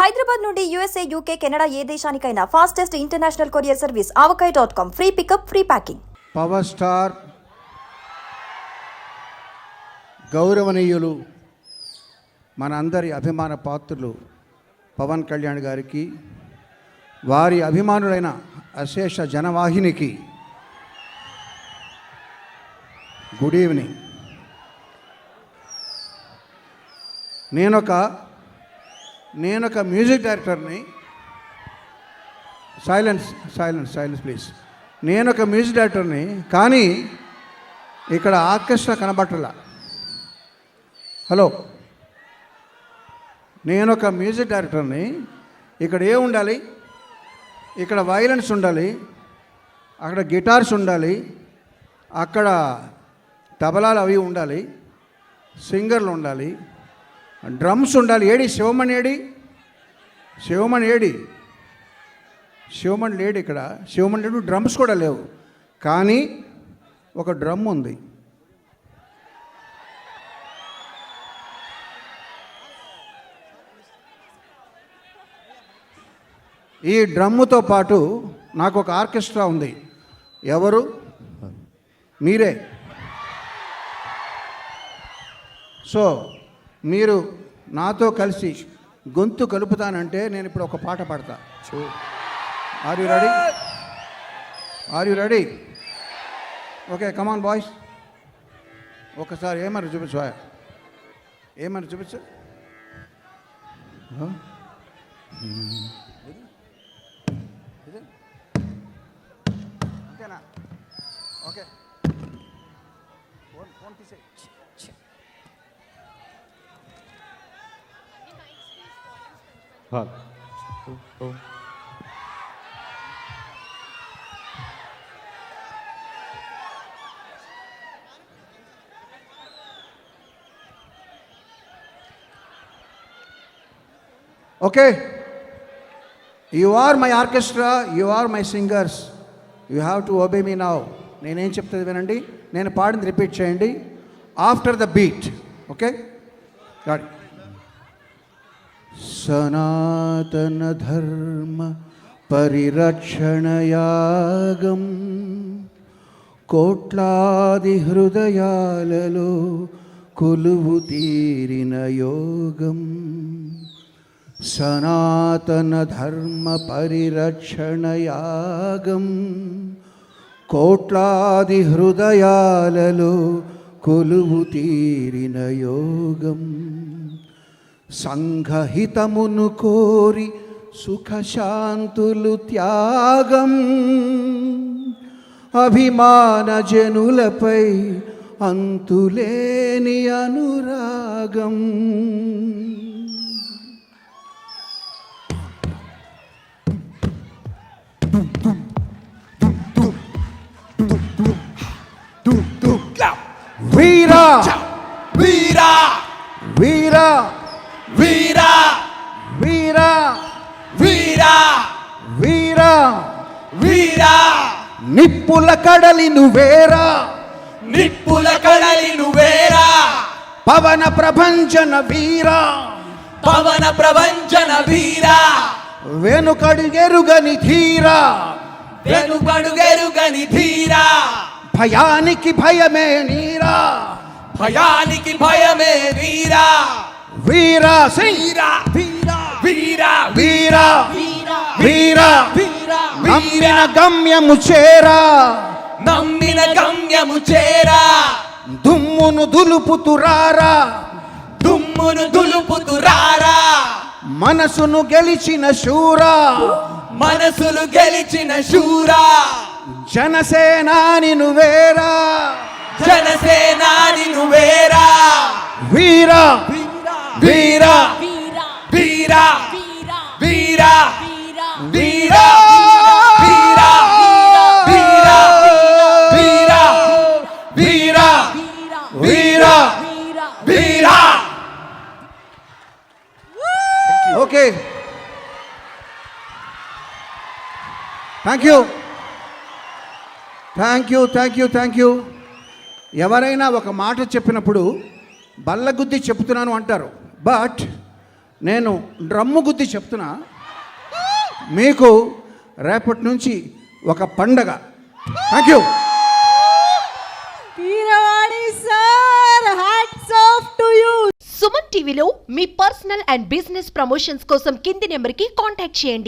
హైదరాబాద్ నుండి USA, UK, Canada ఏ దేశానికైనా fastest international courier service avakai.com. Free pickup, free packing. Power star గౌరవనీయులు మనందరి అభిమాన పాత్రులు పవన్ కళ్యాణ్ గారికి, వారి అభిమానులైన అశేష జనవాహినికి గుడ్ ఈవినింగ్. నేనొక మ్యూజిక్ డైరెక్టర్ని. Silence please. నేనొక మ్యూజిక్ డైరెక్టర్ని, కానీ ఇక్కడ ఆర్కెస్ట్రా కనబట్టలా. హలో, నేనొక మ్యూజిక్ డైరెక్టర్ని. ఇక్కడ ఉండాలి? ఇక్కడ వైలెన్స్ ఉండాలి, అక్కడ గిటార్స్ ఉండాలి, అక్కడ తబలాలు అవి ఉండాలి, సింగర్లు ఉండాలి, డ్రమ్స్ ఉండాలి. శివమణి లేడు ఇక్కడ. శివమణి లేడు, డ్రమ్స్ కూడా లేవు. కానీ ఒక డ్రమ్ ఉంది. ఈ డ్రమ్ముతో పాటు నాకు ఒక ఆర్కెస్ట్రా ఉంది. ఎవరు? మీరే. సో మీరు నాతో కలిసి గొంతు కలుపుతానంటే నేను ఇప్పుడు ఒక పాట పాడతా. Are you ready? Okay, come on boys. ఒకసారి ఏమని చూపించు, అంతేనా? ఓకే, ఫోన్ తీసే. Okay, you are my orchestra, you are my singers, you have to obey me now. నేనేం చెప్తుంది వినండి, నేను పాడింది రిపీట్ చేయండి ఆఫ్టర్ ద బీట్. ఓకే, గాడి. సనాతన ధర్మ పరిరక్షణయాగం కోట్లాది హృదయాలలో కొలువు తీరిన యోగం. సనాతన ధర్మ పరిరక్షణయాగం కోట్లాది హృదయాలలో కొలువు తీరిన యోగం. సంఘహితమును కోరి సుఖశాంతులు త్యాగం. అభిమాన జనులపై అంతులేని అనురాగం. వీరా వీరా వీరా వీరా వీరా వీరా వీరా వీరా నిప్పుల కడలి నువ్వేరా, నిప్పుల కడలి నువ్వేరా. పవన ప్రభంజన వీరా, పవన ప్రభంజన వీరా. వెనుకడుగెరుగని ధీరా, వెనుకడుగెరుగని ధీరా. భయానికి భయమే నీరా, భయానికి భయమే వీరా. వీరా వీరా వీరా వీరా వీరా వీరా. నమ్మిన గమ్యము చేరా, నమ్మిన గమ్యము చేరా. దుమ్మును దులుపుతురారా, దుమ్మును దులుపుతురారా. మనసును గెలిచిన శూరా, మనసును గెలిచిన శూరా. జనసేనాని నువ్వేరా, జనసేనాని నువ్వేరా. వీరా వీరా వీరా వీరా వీరా వీరా వీరా వీరా వీరా వీరా వీరా. Okay, thank you. ఎవరైనా ఒక మాట చెప్పినప్పుడు బల్లగుద్ది చెప్తున్నాను అంటారు. బట్ నేను డ్రమ్ము గుద్ది చెప్తున్నా, మీకు రేపటి నుంచి ఒక పండగ. Thank you. Keeravani sir, hats off to you. Suman టీవీలో మీ పర్సనల్ అండ్ బిజినెస్ ప్రమోషన్స్ కోసం కింది నెంబర్కి కాంటాక్ట్ చేయండి.